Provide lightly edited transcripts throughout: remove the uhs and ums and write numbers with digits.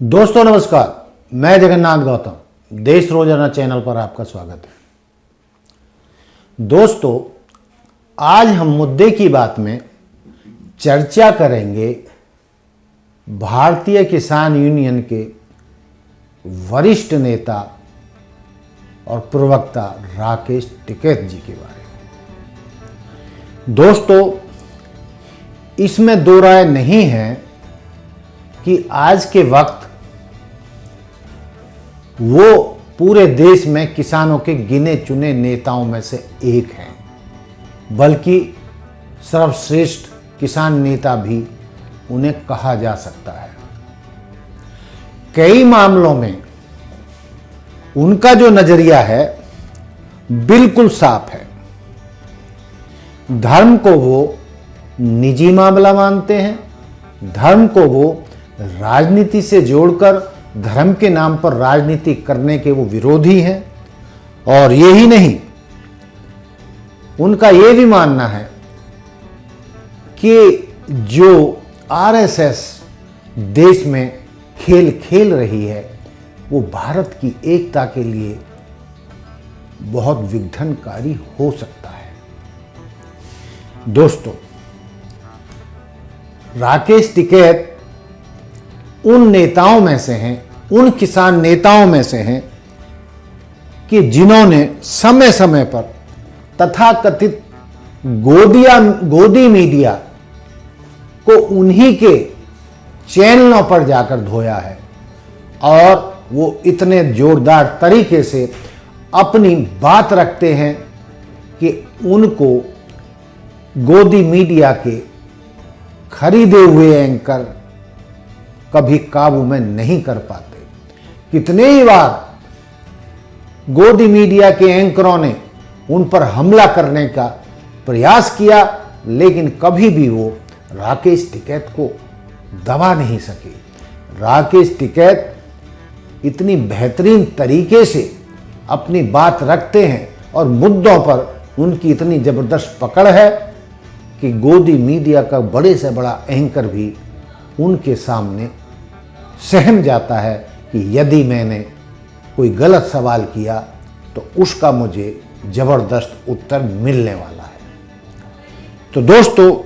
दोस्तों नमस्कार, मैं जगन्नाथ गौतम देश रोजाना चैनल पर आपका स्वागत है। दोस्तों, आज हम मुद्दे की बात में चर्चा करेंगे भारतीय किसान यूनियन के वरिष्ठ नेता और प्रवक्ता राकेश टिकैत जी के बारे में। दोस्तों, इसमें दो राय नहीं है कि आज के वक्त वो पूरे देश में किसानों के गिने चुने नेताओं में से एक हैं, बल्कि सर्वश्रेष्ठ किसान नेता भी उन्हें कहा जा सकता है। कई मामलों में उनका जो नजरिया है बिल्कुल साफ है। धर्म को वो निजी मामला मानते हैं, धर्म को वो राजनीति से जोड़कर धर्म के नाम पर राजनीति करने के वो विरोधी हैं। और यही नहीं, उनका ये भी मानना है कि जो आरएसएस देश में खेल खेल रही है वो भारत की एकता के लिए बहुत विघटनकारी हो सकता है। दोस्तों, राकेश टिकैत उन नेताओं में से हैं, उन किसान नेताओं में से हैं कि जिन्होंने समय समय पर तथाकथित गोदी मीडिया को उन्हीं के चैनलों पर जाकर धोया है। और वो इतने जोरदार तरीके से अपनी बात रखते हैं कि उनको गोदी मीडिया के खरीदे हुए एंकर कभी काबू में नहीं कर पाते। कितने ही बार गोदी मीडिया के एंकरों ने उन पर हमला करने का प्रयास किया, लेकिन कभी भी वो राकेश टिकैत को दबा नहीं सके। राकेश टिकैत इतनी बेहतरीन तरीके से अपनी बात रखते हैं और मुद्दों पर उनकी इतनी जबरदस्त पकड़ है कि गोदी मीडिया का बड़े से बड़ा एंकर भी उनके सामने सहम जाता है कि यदि मैंने कोई गलत सवाल किया तो उसका मुझे जबरदस्त उत्तर मिलने वाला है। तो दोस्तों,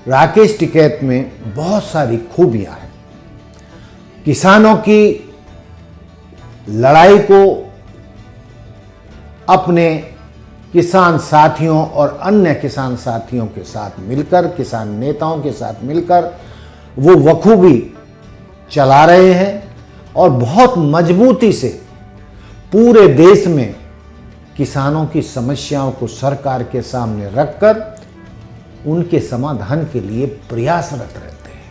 राकेश टिकैत में बहुत सारी खूबियां हैं। किसानों की लड़ाई को अपने किसान साथियों और अन्य किसान साथियों के साथ मिलकर, किसान नेताओं के साथ मिलकर वो बखूबी चला रहे हैं और बहुत मजबूती से पूरे देश में किसानों की समस्याओं को सरकार के सामने रखकर उनके समाधान के लिए प्रयासरत रहते हैं।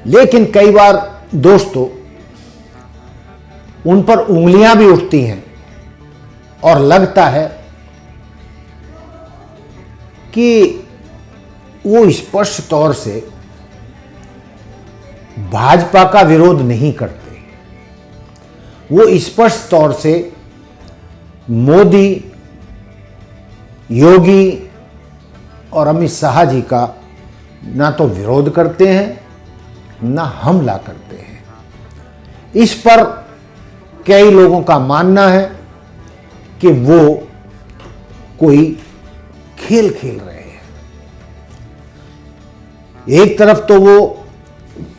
लेकिन कई बार दोस्तों उन पर उंगलियां भी उठती हैं और लगता है कि वो स्पष्ट तौर से भाजपा का विरोध नहीं करते। वो स्पष्ट तौर से मोदी, योगी और अमित शाह जी का ना तो विरोध करते हैं ना हमला करते हैं। इस पर कई लोगों का मानना है कि वो कोई खेल खेल रहे हैं। एक तरफ तो वो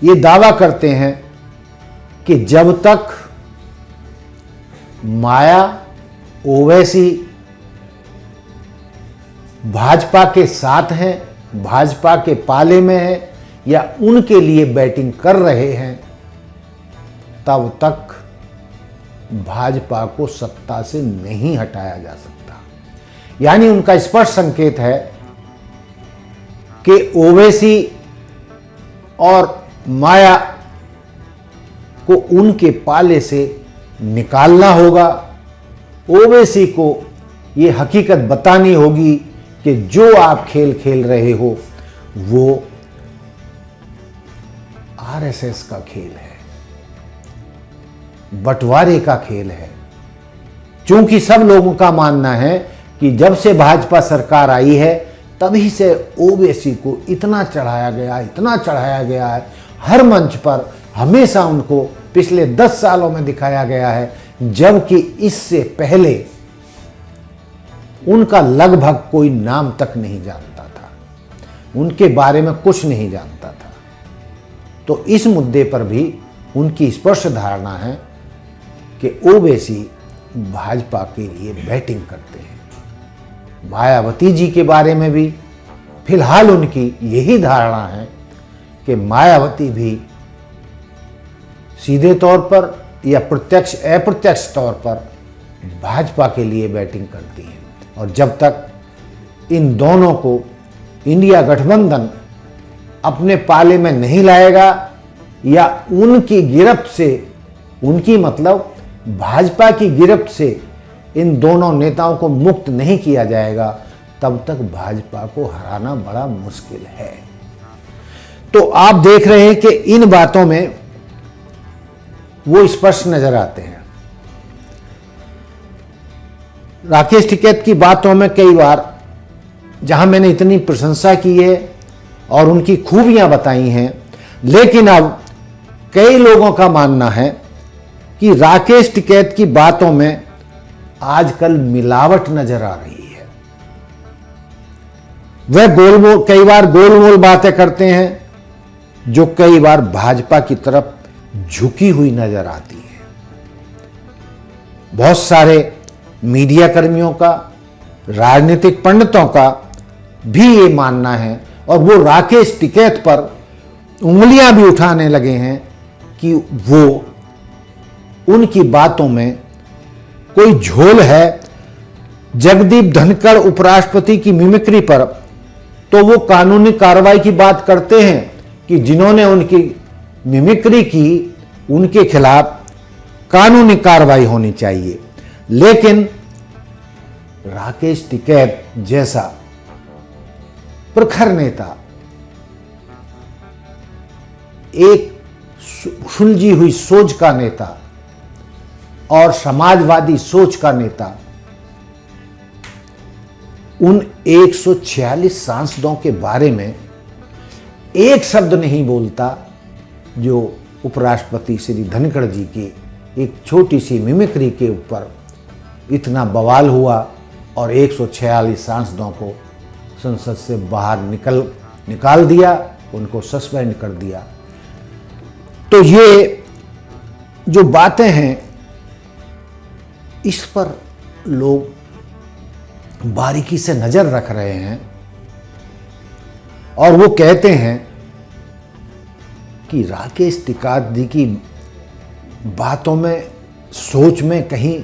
ये दावा करते हैं कि जब तक माया ओवैसी भाजपा के साथ हैं, भाजपा के पाले में है या उनके लिए बैटिंग कर रहे हैं, तब तक भाजपा को सत्ता से नहीं हटाया जा सकता। यानी उनका स्पष्ट संकेत है कि ओवैसी और माया को उनके पाले से निकालना होगा। ओवैसी को ये हकीकत बतानी होगी कि जो आप खेल खेल रहे हो वो आरएसएस का खेल है, बंटवारे का खेल है। क्योंकि सब लोगों का मानना है कि जब से भाजपा सरकार आई है तभी से ओवैसी को इतना चढ़ाया गया है, हर मंच पर हमेशा उनको पिछले 10 सालों में दिखाया गया है, जबकि इससे पहले उनका लगभग कोई नाम तक नहीं जानता था, उनके बारे में कुछ नहीं जानता था। तो इस मुद्दे पर भी उनकी स्पष्ट धारणा है कि ओवैसी भाजपा के लिए बैटिंग करते हैं। मायावती जी के बारे में भी फिलहाल उनकी यही धारणा है कि मायावती भी सीधे तौर पर या प्रत्यक्ष अप्रत्यक्ष तौर पर भाजपा के लिए बैटिंग करती हैं। और जब तक इन दोनों को इंडिया गठबंधन अपने पाले में नहीं लाएगा या उनकी गिरफ्त से, उनकी मतलब भाजपा की गिरफ्त से इन दोनों नेताओं को मुक्त नहीं किया जाएगा, तब तक भाजपा को हराना बड़ा मुश्किल है। तो आप देख रहे हैं कि इन बातों में वो स्पष्ट नजर आते हैं। राकेश टिकैत की बातों में कई बार जहां मैंने इतनी प्रशंसा की है और उनकी खूबियां बताई हैं, लेकिन अब कई लोगों का मानना है कि राकेश टिकैत की बातों में आजकल मिलावट नजर आ रही है। वह कई बार गोलमोल बातें करते हैं जो कई बार भाजपा की तरफ झुकी हुई नजर आती है। बहुत सारे मीडिया कर्मियों का, राजनीतिक पंडितों का भी ये मानना है और वो राकेश टिकैत पर उंगलियां भी उठाने लगे हैं कि वो उनकी बातों में कोई झोल है। जगदीप धनखड़ उपराष्ट्रपति की मिमिक्री पर तो वो कानूनी कार्रवाई की बात करते हैं कि जिन्होंने उनकी मिमिक्री की उनके खिलाफ कानूनी कार्रवाई होनी चाहिए, लेकिन राकेश टिकैत जैसा प्रखर नेता, एक सुलझी हुई सोच का नेता और समाजवादी सोच का नेता उन 146 सांसदों के बारे में एक शब्द नहीं बोलता जो उपराष्ट्रपति श्री धनखड़ जी की एक छोटी सी मिमिक्री के ऊपर इतना बवाल हुआ और 146 सांसदों को संसद से बाहर निकाल दिया, उनको सस्पेंड कर दिया। तो ये जो बातें हैं इस पर लोग बारीकी से नजर रख रहे हैं और वो कहते हैं कि राकेश टिकैत जी की बातों में, सोच में कहीं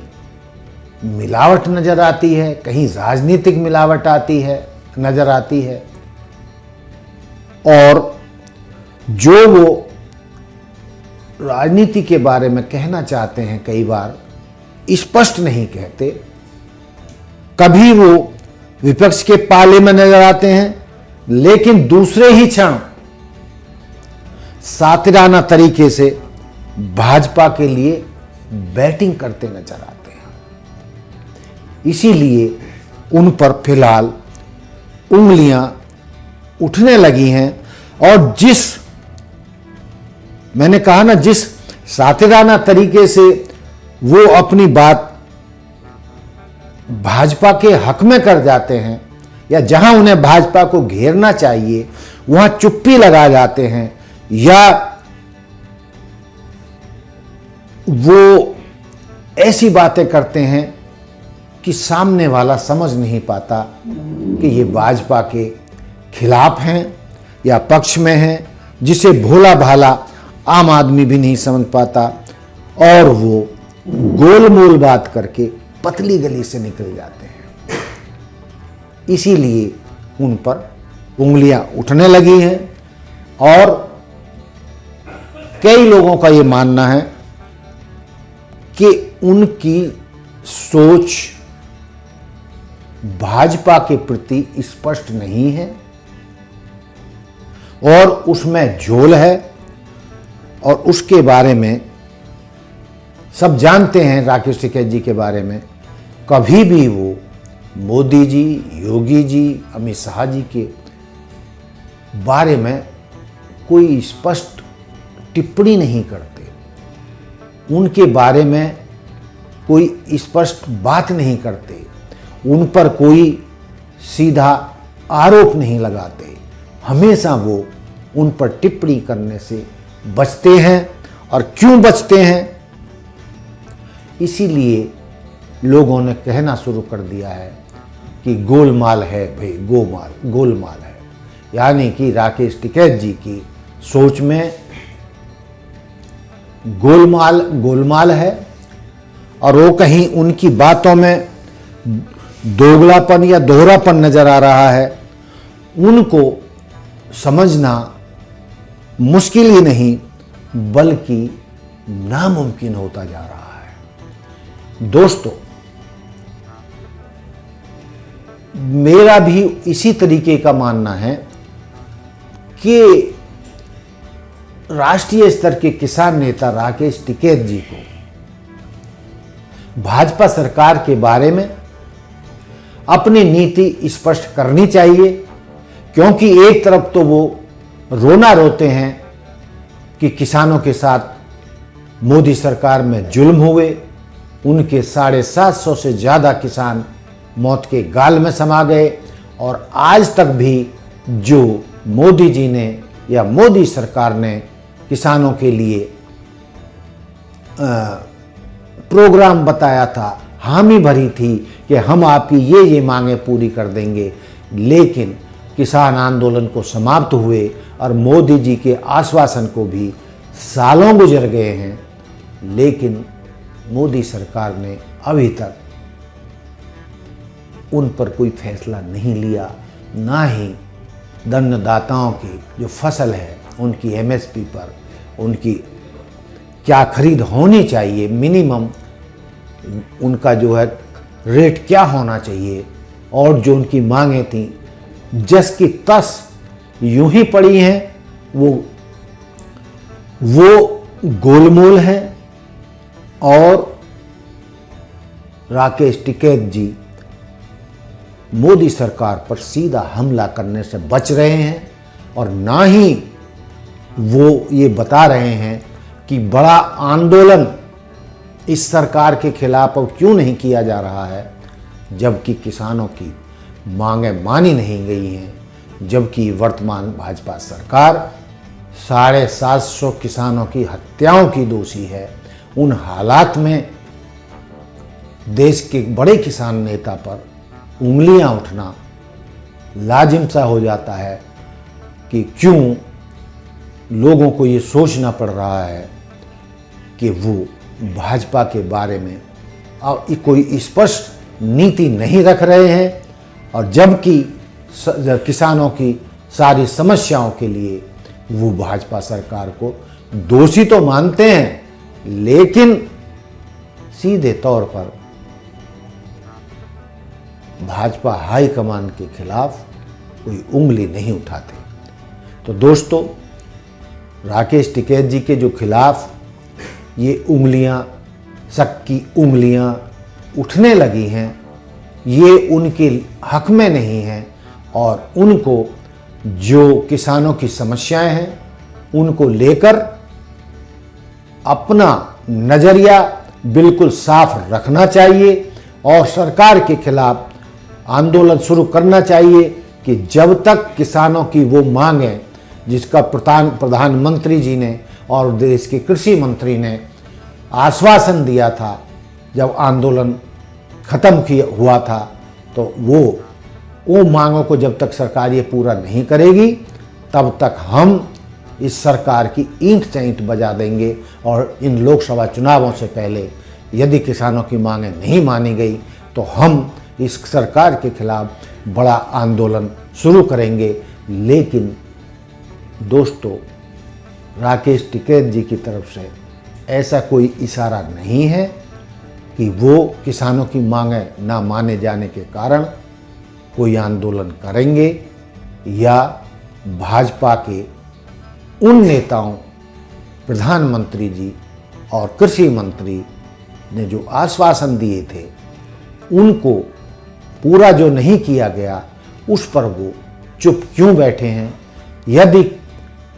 मिलावट नजर आती है, कहीं राजनीतिक मिलावट नजर आती है और जो वो राजनीति के बारे में कहना चाहते हैं कई बार स्पष्ट नहीं कहते। कभी वो विपक्ष के पाले में नजर आते हैं, लेकिन दूसरे ही क्षण सातिराना तरीके से भाजपा के लिए बैटिंग करते नजर आते हैं। इसीलिए उन पर फिलहाल उंगलियां उठने लगी हैं और मैंने कहा ना, जिस सातिराना तरीके से वो अपनी बात भाजपा के हक में कर जाते हैं या जहां उन्हें भाजपा को घेरना चाहिए वहां चुप्पी लगा जाते हैं, या वो ऐसी बातें करते हैं कि सामने वाला समझ नहीं पाता कि ये भाजपा के खिलाफ हैं या पक्ष में हैं, जिसे भोला भाला आम आदमी भी नहीं समझ पाता और वो गोलमोल बात करके पतली गली से निकल जाते हैं। इसीलिए उन पर उंगलियां उठने लगी हैं और कई लोगों का ये मानना है कि उनकी सोच भाजपा के प्रति स्पष्ट नहीं है और उसमें झोल है और उसके बारे में सब जानते हैं। राकेश टिकैत जी के बारे में कभी भी वो मोदी जी, योगी जी, अमित शाह जी के बारे में कोई स्पष्ट टिप्पणी नहीं करते, उनके बारे में कोई स्पष्ट बात नहीं करते, उन पर कोई सीधा आरोप नहीं लगाते। हमेशा वो उन पर टिप्पणी करने से बचते हैं। और क्यों बचते हैं? इसीलिए लोगों ने कहना शुरू कर दिया है कि गोलमाल है भाई, गोलमाल है। यानी कि राकेश टिकैत जी की सोच में गोलमाल है और वो कहीं उनकी बातों में दोगलापन या दोहरापन नजर आ रहा है। उनको समझना मुश्किल ही नहीं बल्कि नामुमकिन होता जा रहा है। दोस्तों, मेरा भी इसी तरीके का मानना है कि राष्ट्रीय स्तर के किसान नेता राकेश टिकैत जी को भाजपा सरकार के बारे में अपनी नीति स्पष्ट करनी चाहिए, क्योंकि एक तरफ तो वो रोना रोते हैं कि किसानों के साथ मोदी सरकार में जुल्म हुए, उनके 750 से ज़्यादा किसान मौत के गाल में समा गए और आज तक भी जो मोदी जी ने या मोदी सरकार ने किसानों के लिए प्रोग्राम बताया था, हामी भरी थी कि हम आपकी ये मांगें पूरी कर देंगे, लेकिन किसान आंदोलन को समाप्त हुए और मोदी जी के आश्वासन को भी सालों गुजर गए हैं, लेकिन मोदी सरकार ने अभी तक उन पर कोई फैसला नहीं लिया, ना ही अन्नदाताओं की जो फसल है उनकी एमएसपी पर उनकी क्या खरीद होनी चाहिए, मिनिमम उनका जो है रेट क्या होना चाहिए, और जो उनकी मांगें थी जस की तस यूं ही पड़ी हैं, वो गोलमोल हैं। और राकेश टिकैत जी मोदी सरकार पर सीधा हमला करने से बच रहे हैं और ना ही वो ये बता रहे हैं कि बड़ा आंदोलन इस सरकार के खिलाफ अब क्यों नहीं किया जा रहा है, जबकि किसानों की मांगें मानी नहीं गई हैं, जबकि वर्तमान भाजपा सरकार 750 किसानों की हत्याओं की दोषी है। उन हालात में देश के बड़े किसान नेता पर उंगलियां उठना लाजिम सा हो जाता है कि क्यों लोगों को ये सोचना पड़ रहा है कि वो भाजपा के बारे में अब कोई स्पष्ट नीति नहीं रख रहे हैं, और जबकि किसानों की सारी समस्याओं के लिए वो भाजपा सरकार को दोषी तो मानते हैं, लेकिन सीधे तौर पर भाजपा हाईकमान के खिलाफ कोई उंगली नहीं उठाते। तो दोस्तों, राकेश टिकैत जी के जो खिलाफ ये उंगलियां, शक की उंगलियां उठने लगी हैं, ये उनके हक में नहीं हैं और उनको जो किसानों की समस्याएं हैं उनको लेकर अपना नज़रिया बिल्कुल साफ रखना चाहिए और सरकार के खिलाफ आंदोलन शुरू करना चाहिए कि जब तक किसानों की वो मांगें जिसका प्रधानमंत्री जी ने और देश के कृषि मंत्री ने आश्वासन दिया था जब आंदोलन खत्म हुआ था, तो वो मांगों को जब तक सरकार ये पूरा नहीं करेगी तब तक हम इस सरकार की ईंट से ईंट बजा देंगे। और इन लोकसभा चुनावों से पहले यदि किसानों की मांगें नहीं मानी गई तो हम इस सरकार के खिलाफ बड़ा आंदोलन शुरू करेंगे। लेकिन दोस्तों, राकेश टिकैत जी की तरफ से ऐसा कोई इशारा नहीं है कि वो किसानों की मांगें ना माने जाने के कारण कोई आंदोलन करेंगे या भाजपा के उन नेताओं, प्रधानमंत्री जी और कृषि मंत्री ने जो आश्वासन दिए थे उनको पूरा जो नहीं किया गया उस पर वो चुप क्यों बैठे हैं? यदि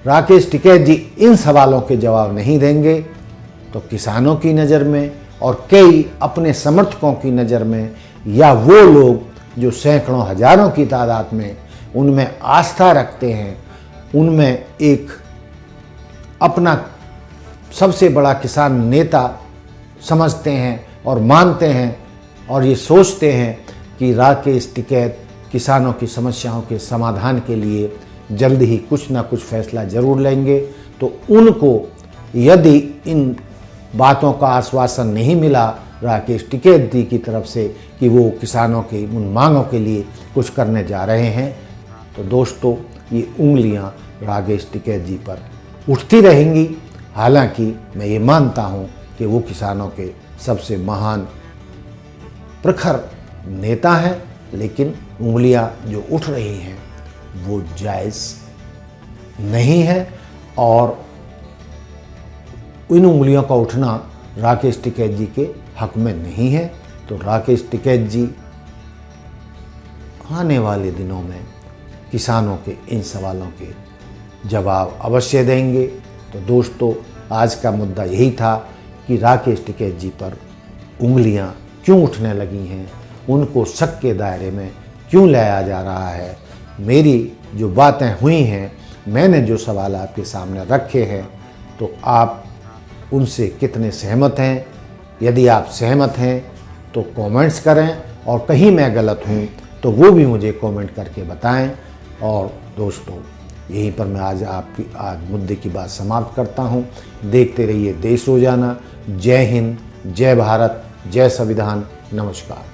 राकेश टिकैत जी इन सवालों के जवाब नहीं देंगे तो किसानों की नज़र में और कई अपने समर्थकों की नज़र में, या वो लोग जो सैकड़ों हजारों की तादाद में उनमें आस्था रखते हैं, उनमें एक अपना सबसे बड़ा किसान नेता समझते हैं और मानते हैं और ये सोचते हैं कि राकेश टिकैत किसानों की समस्याओं के समाधान के लिए जल्द ही कुछ ना कुछ फैसला जरूर लेंगे, तो उनको यदि इन बातों का आश्वासन नहीं मिला राकेश टिकैत जी की तरफ से कि वो किसानों की उन मांगों के लिए कुछ करने जा रहे हैं, तो दोस्तों ये उंगलियां राकेश टिकैत जी पर उठती रहेंगी। हालांकि मैं ये मानता हूँ कि वो किसानों के सबसे महान प्रखर नेता हैं, लेकिन उंगलियां जो उठ रही हैं वो जायज़ नहीं है और इन उंगलियों का उठना राकेश टिकैत जी के हक में नहीं है। तो राकेश टिकैत जी आने वाले दिनों में किसानों के इन सवालों के जवाब अवश्य देंगे। तो दोस्तों आज का मुद्दा यही था कि राकेश टिकैत जी पर उंगलियां क्यों उठने लगी हैं, उनको शक के दायरे में क्यों लाया जा रहा है। मेरी जो बातें हुई हैं, मैंने जो सवाल आपके सामने रखे हैं, तो आप उनसे कितने सहमत हैं? यदि आप सहमत हैं तो कमेंट्स करें, और कहीं मैं गलत हूं तो वो भी मुझे कमेंट करके बताएं। और दोस्तों यहीं पर मैं आज मुद्दे की बात समाप्त करता हूं। देखते रहिए देश रोजाना। जय हिंद, जय भारत, जय संविधान। नमस्कार।